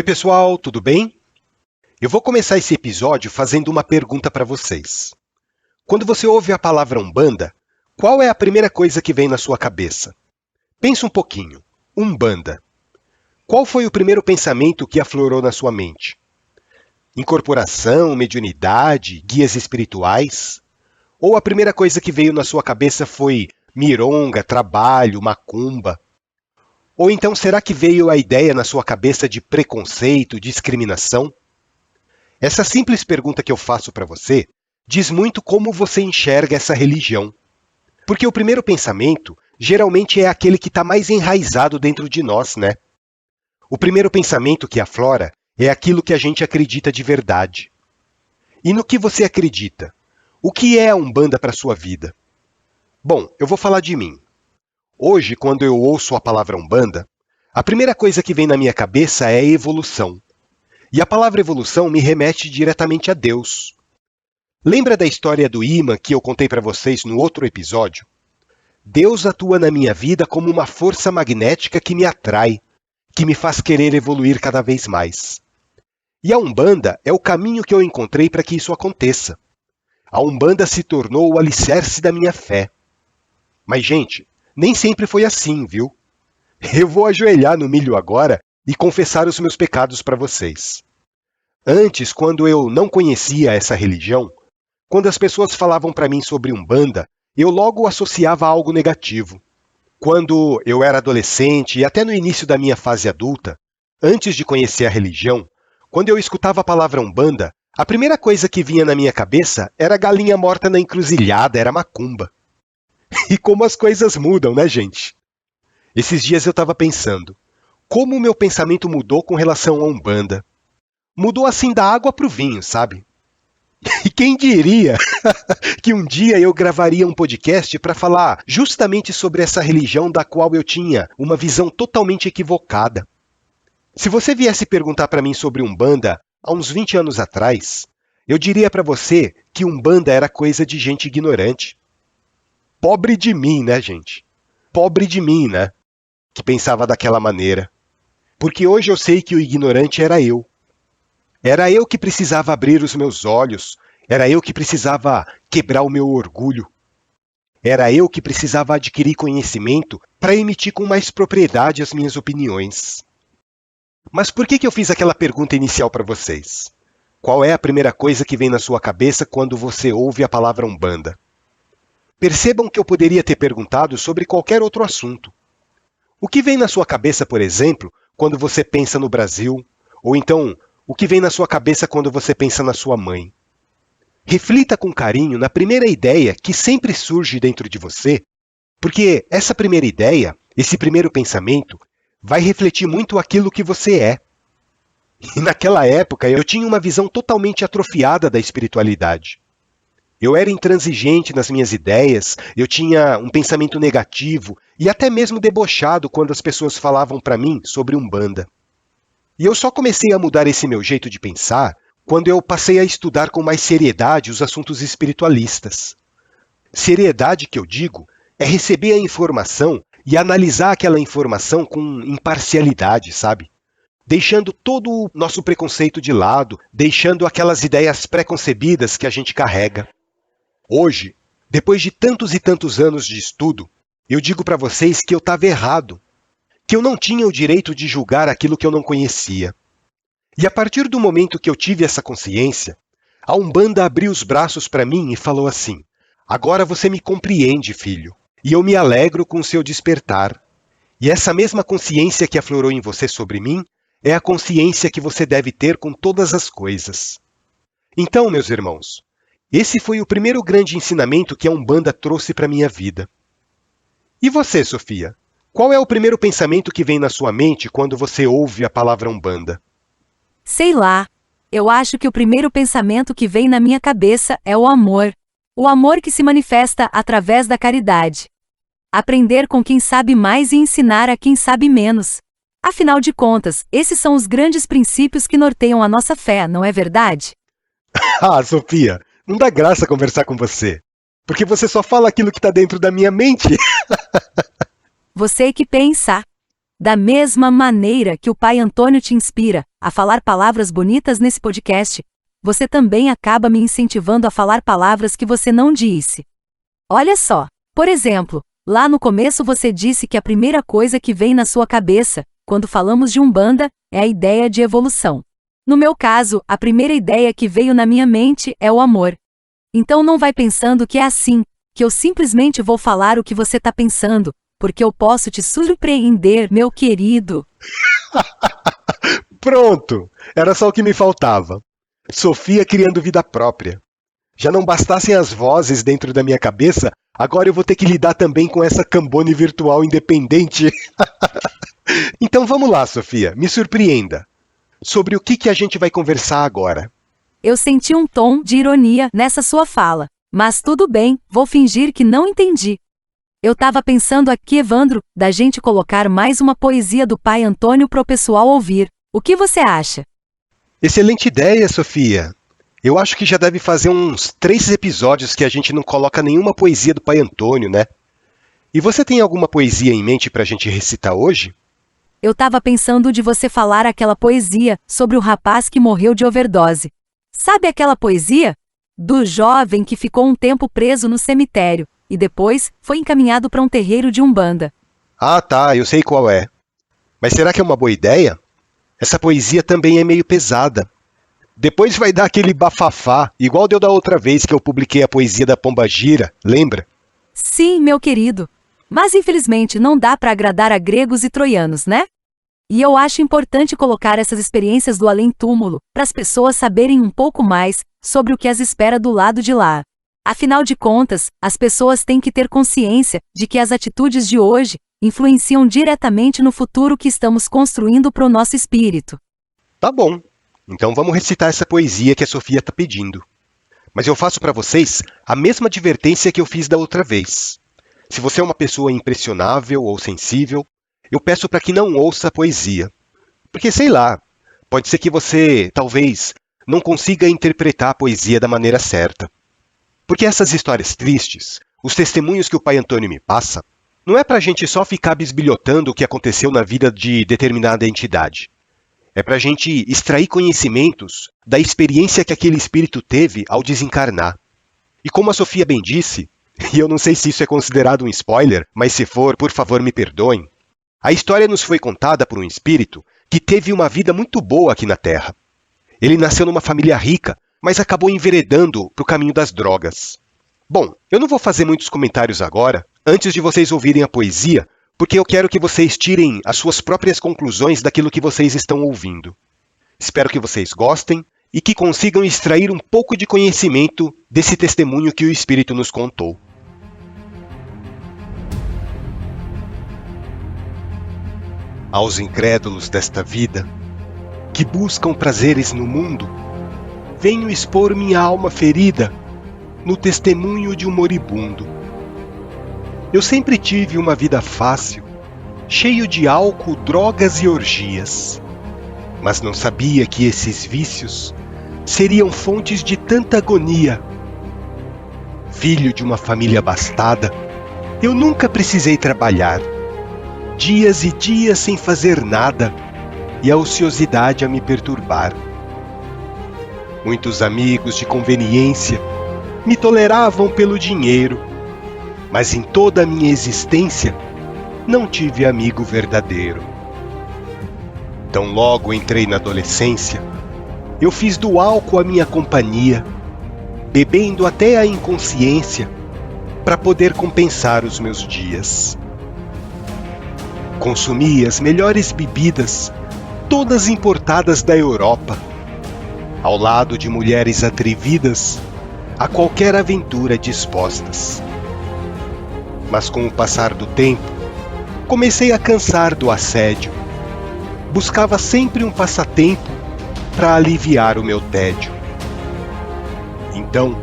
pessoal, tudo bem? Eu vou começar esse episódio fazendo uma pergunta para vocês. Quando você ouve a palavra Umbanda, qual é a primeira coisa que vem na sua cabeça? Pensa um pouquinho. Umbanda. Qual foi o primeiro pensamento que aflorou na sua mente? Incorporação, mediunidade, guias espirituais? Ou a primeira coisa que veio na sua cabeça foi mironga, trabalho, macumba? Ou então será que veio a ideia na sua cabeça de preconceito, discriminação? Essa simples pergunta que eu faço para você diz muito como você enxerga essa religião. Porque o primeiro pensamento geralmente é aquele que está mais enraizado dentro de nós, né? O primeiro pensamento que aflora é aquilo que a gente acredita de verdade. E no que você acredita? O que é a Umbanda para a sua vida? Bom, eu vou falar de mim. Hoje, quando eu ouço a palavra Umbanda, a primeira coisa que vem na minha cabeça é evolução. E a palavra evolução me remete diretamente a Deus. Lembra da história do imã que eu contei para vocês no outro episódio? Deus atua na minha vida como uma força magnética que me atrai, que me faz querer evoluir cada vez mais. E a Umbanda é o caminho que eu encontrei para que isso aconteça. A Umbanda se tornou o alicerce da minha fé. Mas, gente, nem sempre foi assim, viu? Eu vou ajoelhar no milho agora e confessar os meus pecados para vocês. Antes, quando eu não conhecia essa religião, quando as pessoas falavam para mim sobre Umbanda, eu logo associava a algo negativo. Quando eu era adolescente e até no início da minha fase adulta, antes de conhecer a religião, quando eu escutava a palavra Umbanda, a primeira coisa que vinha na minha cabeça era galinha morta na encruzilhada, era macumba. E como as coisas mudam, né, gente? Esses dias eu estava pensando, como o meu pensamento mudou com relação à Umbanda? Mudou assim da água para o vinho, sabe? E quem diria que um dia eu gravaria um podcast para falar justamente sobre essa religião da qual eu tinha uma visão totalmente equivocada. Se você viesse perguntar para mim sobre Umbanda há uns 20 anos atrás, eu diria para você que Umbanda era coisa de gente ignorante. Pobre de mim, né, gente? Pobre de mim, né? Que pensava daquela maneira. Porque hoje eu sei que o ignorante era eu. Era eu que precisava abrir os meus olhos. Era eu que precisava quebrar o meu orgulho. Era eu que precisava adquirir conhecimento para emitir com mais propriedade as minhas opiniões. Mas por que eu fiz aquela pergunta inicial para vocês? Qual é a primeira coisa que vem na sua cabeça quando você ouve a palavra Umbanda? Percebam que eu poderia ter perguntado sobre qualquer outro assunto. O que vem na sua cabeça, por exemplo, quando você pensa no Brasil? Ou então, o que vem na sua cabeça quando você pensa na sua mãe? Reflita com carinho na primeira ideia que sempre surge dentro de você, porque essa primeira ideia, esse primeiro pensamento, vai refletir muito aquilo que você é. E naquela época eu tinha uma visão totalmente atrofiada da espiritualidade. Eu era intransigente nas minhas ideias, eu tinha um pensamento negativo e até mesmo debochado quando as pessoas falavam para mim sobre Umbanda. E eu só comecei a mudar esse meu jeito de pensar quando eu passei a estudar com mais seriedade os assuntos espiritualistas. Seriedade que eu digo é receber a informação e analisar aquela informação com imparcialidade, sabe? Deixando todo o nosso preconceito de lado, deixando aquelas ideias preconcebidas que a gente carrega. Hoje, depois de tantos e tantos anos de estudo, eu digo para vocês que eu estava errado, que eu não tinha o direito de julgar aquilo que eu não conhecia. E a partir do momento que eu tive essa consciência, a Umbanda abriu os braços para mim e falou assim: agora você me compreende, filho, e eu me alegro com o seu despertar. E essa mesma consciência que aflorou em você sobre mim é a consciência que você deve ter com todas as coisas. Então, meus irmãos, esse foi o primeiro grande ensinamento que a Umbanda trouxe para a minha vida. E você, Sofia? Qual é o primeiro pensamento que vem na sua mente quando você ouve a palavra Umbanda? Sei lá. Eu acho que o primeiro pensamento que vem na minha cabeça é o amor. O amor que se manifesta através da caridade. Aprender com quem sabe mais e ensinar a quem sabe menos. Afinal de contas, esses são os grandes princípios que norteiam a nossa fé, não é verdade? Ah, Sofia, não dá graça conversar com você, porque você só fala aquilo que está dentro da minha mente. Você que pensa. Da mesma maneira que o Pai Antônio te inspira a falar palavras bonitas nesse podcast, você também acaba me incentivando a falar palavras que você não disse. Olha só, por exemplo, lá no começo você disse que a primeira coisa que vem na sua cabeça, quando falamos de Umbanda, é a ideia de evolução. No meu caso, a primeira ideia que veio na minha mente é o amor. Então não vai pensando que é assim, que eu simplesmente vou falar o que você está pensando, porque eu posso te surpreender, meu querido. Pronto! Era só o que me faltava. Sofia criando vida própria. Já não bastassem as vozes dentro da minha cabeça, agora eu vou ter que lidar também com essa Cambone virtual independente. Então vamos lá, Sofia, me surpreenda. Sobre o que a gente vai conversar agora? Eu senti um tom de ironia nessa sua fala, mas tudo bem, vou fingir que não entendi. Eu tava pensando aqui, Evandro, da gente colocar mais uma poesia do Pai Antônio pro pessoal ouvir. O que você acha? Excelente ideia, Sofia. Eu acho que já deve fazer uns 3 episódios que a gente não coloca nenhuma poesia do Pai Antônio, né? E você tem alguma poesia em mente pra gente recitar hoje? Eu tava pensando de você falar aquela poesia sobre o rapaz que morreu de overdose. Sabe aquela poesia? Do jovem que ficou um tempo preso no cemitério e depois foi encaminhado para um terreiro de Umbanda. Ah, tá, eu sei qual é. Mas será que é uma boa ideia? Essa poesia também é meio pesada. Depois vai dar aquele bafafá, igual deu da outra vez que eu publiquei a poesia da Pombagira, lembra? Sim, meu querido. Mas infelizmente não dá para agradar a gregos e troianos, né? E eu acho importante colocar essas experiências do além-túmulo, para as pessoas saberem um pouco mais sobre o que as espera do lado de lá. Afinal de contas, as pessoas têm que ter consciência de que as atitudes de hoje influenciam diretamente no futuro que estamos construindo para o nosso espírito. Tá bom, então vamos recitar essa poesia que a Sofia está pedindo. Mas eu faço para vocês a mesma advertência que eu fiz da outra vez. Se você é uma pessoa impressionável ou sensível, eu peço para que não ouça a poesia. Porque, sei lá, pode ser que você, talvez, não consiga interpretar a poesia da maneira certa. Porque essas histórias tristes, os testemunhos que o Pai Antônio me passa, não é para a gente só ficar bisbilhotando o que aconteceu na vida de determinada entidade. É para a gente extrair conhecimentos da experiência que aquele espírito teve ao desencarnar. E como a Sofia bem disse, e eu não sei se isso é considerado um spoiler, mas se for, por favor me perdoem, a história nos foi contada por um espírito que teve uma vida muito boa aqui na Terra. Ele nasceu numa família rica, mas acabou enveredando para o caminho das drogas. Bom, eu não vou fazer muitos comentários agora, antes de vocês ouvirem a poesia, porque eu quero que vocês tirem as suas próprias conclusões daquilo que vocês estão ouvindo. Espero que vocês gostem e que consigam extrair um pouco de conhecimento desse testemunho que o espírito nos contou. Aos incrédulos desta vida, que buscam prazeres no mundo, venho expor minha alma ferida no testemunho de um moribundo. Eu sempre tive uma vida fácil, cheio de álcool, drogas e orgias, mas não sabia que esses vícios seriam fontes de tanta agonia. Filho de uma família abastada, eu nunca precisei trabalhar. Dias e dias sem fazer nada, e a ociosidade a me perturbar. Muitos amigos de conveniência me toleravam pelo dinheiro, mas em toda a minha existência não tive amigo verdadeiro. Tão logo entrei na adolescência, eu fiz do álcool a minha companhia, bebendo até a inconsciência para poder compensar os meus dias. Consumi as melhores bebidas, todas importadas da Europa, ao lado de mulheres atrevidas, a qualquer aventura dispostas. Mas com o passar do tempo, comecei a cansar do assédio. Buscava sempre um passatempo para aliviar o meu tédio. Então,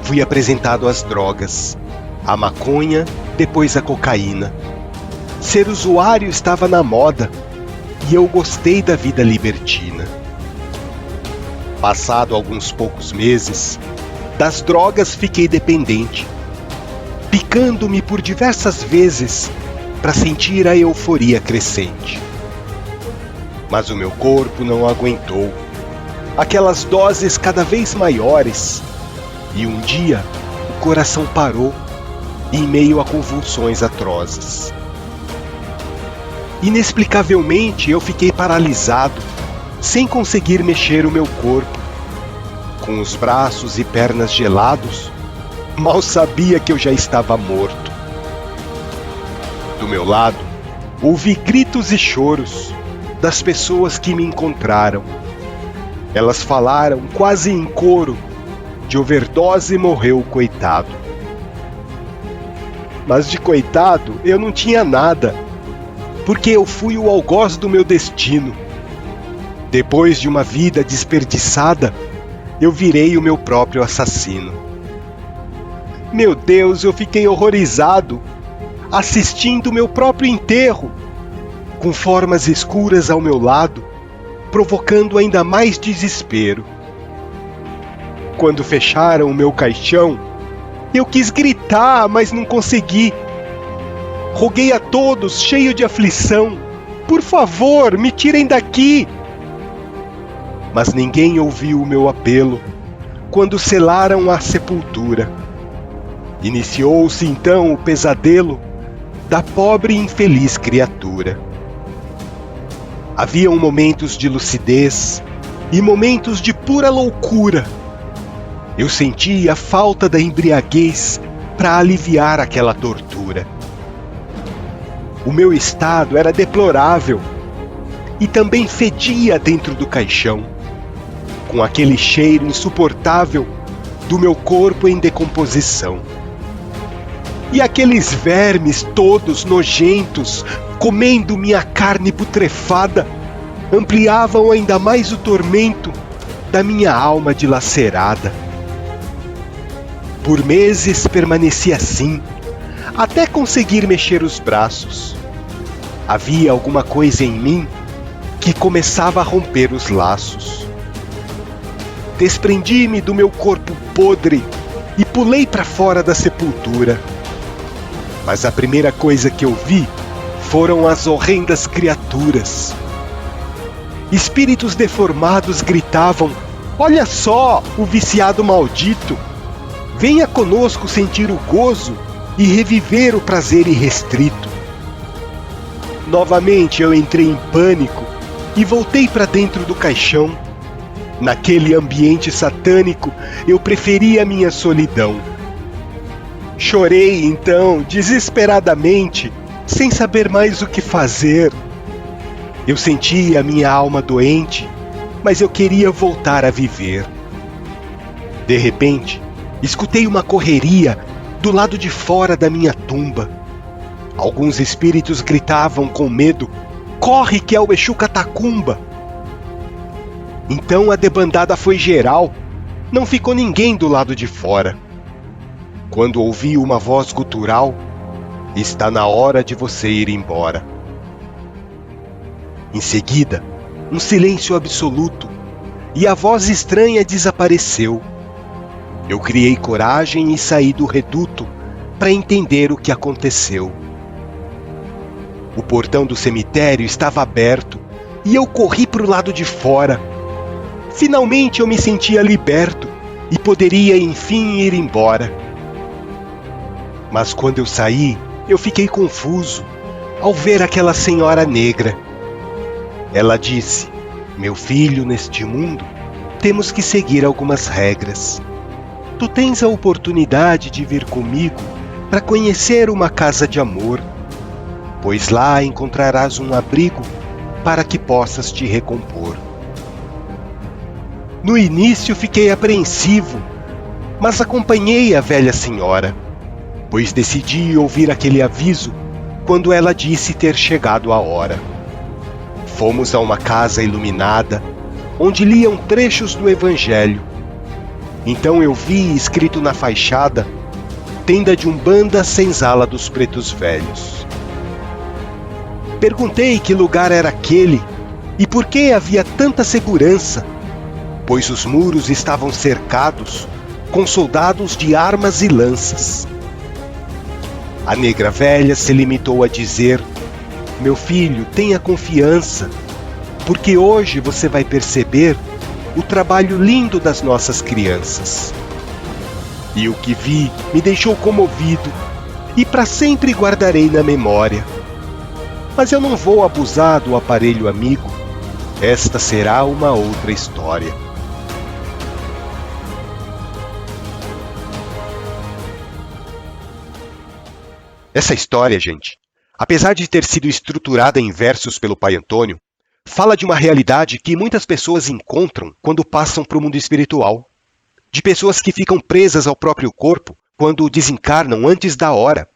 fui apresentado às drogas, a maconha, depois a cocaína. Ser usuário estava na moda e eu gostei da vida libertina. Passado alguns poucos meses, das drogas fiquei dependente, picando-me por diversas vezes para sentir a euforia crescente. Mas o meu corpo não aguentou aquelas doses cada vez maiores, e um dia o coração parou em meio a convulsões atrozes. Inexplicavelmente eu fiquei paralisado, sem conseguir mexer o meu corpo. Com os braços e pernas gelados, mal sabia que eu já estava morto. Do meu lado, ouvi gritos e choros das pessoas que me encontraram. Elas falaram quase em coro: de overdose morreu o coitado. Mas de coitado eu não tinha nada, porque eu fui o algoz do meu destino. Depois de uma vida desperdiçada, eu virei o meu próprio assassino. Meu Deus, eu fiquei horrorizado, assistindo meu próprio enterro, com formas escuras ao meu lado, provocando ainda mais desespero. Quando fecharam o meu caixão, eu quis gritar, mas não consegui. Roguei a todos, cheio de aflição: por favor, me tirem daqui! Mas ninguém ouviu o meu apelo quando selaram a sepultura. Iniciou-se então o pesadelo da pobre e infeliz criatura. Haviam momentos de lucidez e momentos de pura loucura. Eu sentia a falta da embriaguez para aliviar aquela tortura. O meu estado era deplorável e também fedia dentro do caixão, com aquele cheiro insuportável do meu corpo em decomposição. E aqueles vermes todos nojentos, comendo minha carne putrefada, ampliavam ainda mais o tormento da minha alma dilacerada. Por meses permaneci assim, até conseguir mexer os braços. Havia alguma coisa em mim que começava a romper os laços. Desprendi-me do meu corpo podre e pulei para fora da sepultura. Mas a primeira coisa que eu vi foram as horrendas criaturas. Espíritos deformados gritavam: olha só, o viciado maldito! Venha conosco sentir o gozo e reviver o prazer irrestrito. Novamente eu entrei em pânico e voltei para dentro do caixão. Naquele ambiente satânico, eu preferia a minha solidão. Chorei então, desesperadamente, sem saber mais o que fazer. Eu sentia a minha alma doente, mas eu queria voltar a viver. De repente, escutei uma correria do lado de fora da minha tumba. Alguns espíritos gritavam com medo: corre que é o Exu Catacumba! Então a debandada foi geral, não ficou ninguém do lado de fora. Quando ouvi uma voz gutural: está na hora de você ir embora. Em seguida, um silêncio absoluto, e a voz estranha desapareceu. Eu criei coragem e saí do reduto para entender o que aconteceu. O portão do cemitério estava aberto e eu corri para o lado de fora. Finalmente eu me sentia liberto e poderia enfim ir embora. Mas quando eu saí, eu fiquei confuso ao ver aquela senhora negra. Ela disse: meu filho, neste mundo temos que seguir algumas regras. Tu tens a oportunidade de vir comigo para conhecer uma casa de amor, pois lá encontrarás um abrigo para que possas te recompor. No início fiquei apreensivo, mas acompanhei a velha senhora, pois decidi ouvir aquele aviso quando ela disse ter chegado a hora. Fomos a uma casa iluminada, onde liam trechos do Evangelho. Então eu vi escrito na fachada: tenda de Umbanda Senzala dos Pretos Velhos. Perguntei que lugar era aquele e por que havia tanta segurança, pois os muros estavam cercados com soldados de armas e lanças. A negra velha se limitou a dizer: "Meu filho, tenha confiança, porque hoje você vai perceber o trabalho lindo das nossas crianças." E o que vi me deixou comovido e para sempre guardarei na memória. Mas eu não vou abusar do aparelho amigo. Esta será uma outra história. Essa história, gente, apesar de ter sido estruturada em versos pelo Pai Antônio, fala de uma realidade que muitas pessoas encontram quando passam para o mundo espiritual. De pessoas que ficam presas ao próprio corpo quando desencarnam antes da hora.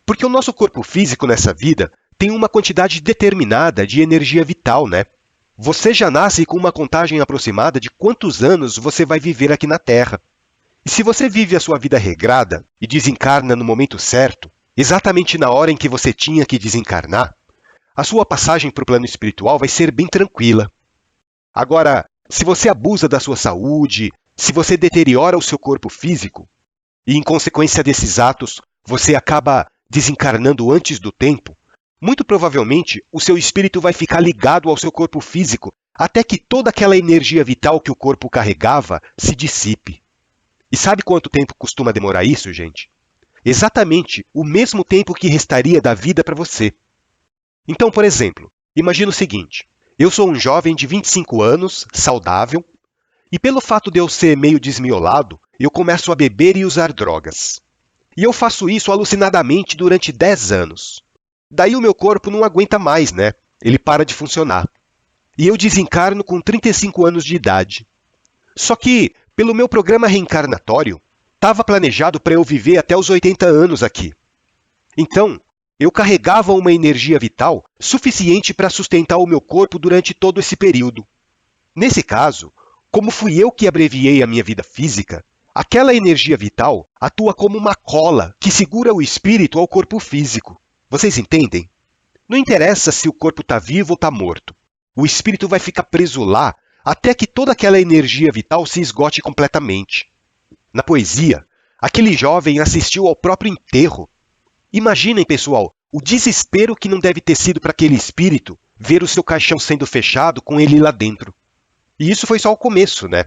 Porque o nosso corpo físico nessa vida tem uma quantidade determinada de energia vital, né? Você já nasce com uma contagem aproximada de quantos anos você vai viver aqui na Terra. E se você vive a sua vida regrada e desencarna no momento certo, exatamente na hora em que você tinha que desencarnar, a sua passagem para o plano espiritual vai ser bem tranquila. Agora, se você abusa da sua saúde, se você deteriora o seu corpo físico, e em consequência desses atos você acaba desencarnando antes do tempo, muito provavelmente o seu espírito vai ficar ligado ao seu corpo físico até que toda aquela energia vital que o corpo carregava se dissipe. E sabe quanto tempo costuma demorar isso, gente? Exatamente o mesmo tempo que restaria da vida para você. Então, por exemplo, imagina o seguinte: eu sou um jovem de 25 anos, saudável, e pelo fato de eu ser meio desmiolado, eu começo a beber e usar drogas. E eu faço isso alucinadamente durante 10 anos. Daí o meu corpo não aguenta mais, né? Ele para de funcionar. E eu desencarno com 35 anos de idade. Só que, pelo meu programa reencarnatório, estava planejado para eu viver até os 80 anos aqui. Então, eu carregava uma energia vital suficiente para sustentar o meu corpo durante todo esse período. Nesse caso, como fui eu que abreviei a minha vida física, aquela energia vital atua como uma cola que segura o espírito ao corpo físico. Vocês entendem? Não interessa se o corpo está vivo ou está morto. O espírito vai ficar preso lá até que toda aquela energia vital se esgote completamente. Na poesia, aquele jovem assistiu ao próprio enterro. Imaginem, pessoal, o desespero que não deve ter sido para aquele espírito ver o seu caixão sendo fechado com ele lá dentro. E isso foi só o começo, né?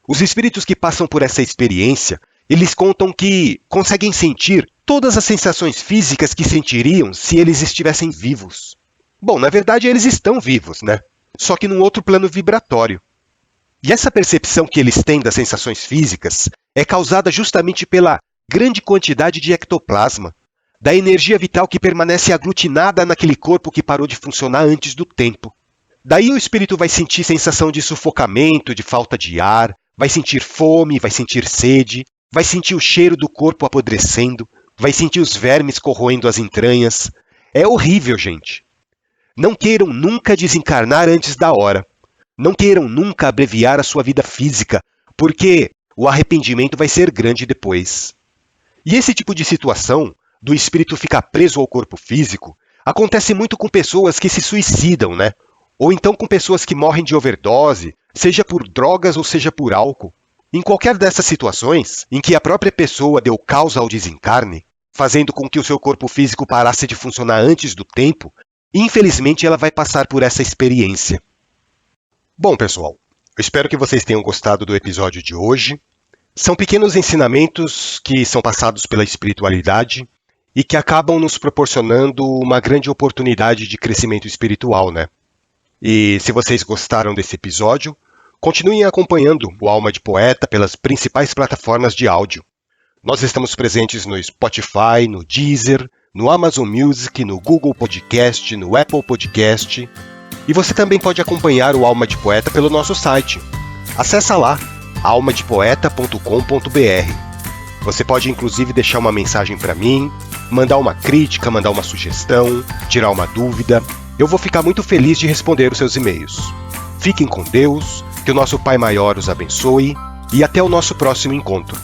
Os espíritos que passam por essa experiência, eles contam que conseguem sentir todas as sensações físicas que sentiriam se eles estivessem vivos. Bom, na verdade eles estão vivos, né? Só que num outro plano vibratório. E essa percepção que eles têm das sensações físicas é causada justamente pela grande quantidade de ectoplasma, da energia vital que permanece aglutinada naquele corpo que parou de funcionar antes do tempo. Daí o espírito vai sentir sensação de sufocamento, de falta de ar, vai sentir fome, vai sentir sede, vai sentir o cheiro do corpo apodrecendo, vai sentir os vermes corroendo as entranhas. É horrível, gente. Não queiram nunca desencarnar antes da hora. Não queiram nunca abreviar a sua vida física, porque o arrependimento vai ser grande depois. E esse tipo de situação, do espírito ficar preso ao corpo físico, acontece muito com pessoas que se suicidam, né? Ou então com pessoas que morrem de overdose, seja por drogas ou seja por álcool. Em qualquer dessas situações, em que a própria pessoa deu causa ao desencarne, fazendo com que o seu corpo físico parasse de funcionar antes do tempo, infelizmente ela vai passar por essa experiência. Bom, pessoal, eu espero que vocês tenham gostado do episódio de hoje. São pequenos ensinamentos que são passados pela espiritualidade e que acabam nos proporcionando uma grande oportunidade de crescimento espiritual, né? E se vocês gostaram desse episódio, continuem acompanhando o Alma de Poeta pelas principais plataformas de áudio. Nós estamos presentes no Spotify, no Deezer, no Amazon Music, no Google Podcast, no Apple Podcast. E você também pode acompanhar o Alma de Poeta pelo nosso site. Acesse lá, almadepoeta.com.br. Você pode inclusive deixar uma mensagem para mim, mandar uma crítica, mandar uma sugestão, tirar uma dúvida. Eu vou ficar muito feliz de responder os seus e-mails. Fiquem com Deus, que o nosso Pai Maior os abençoe e até o nosso próximo encontro.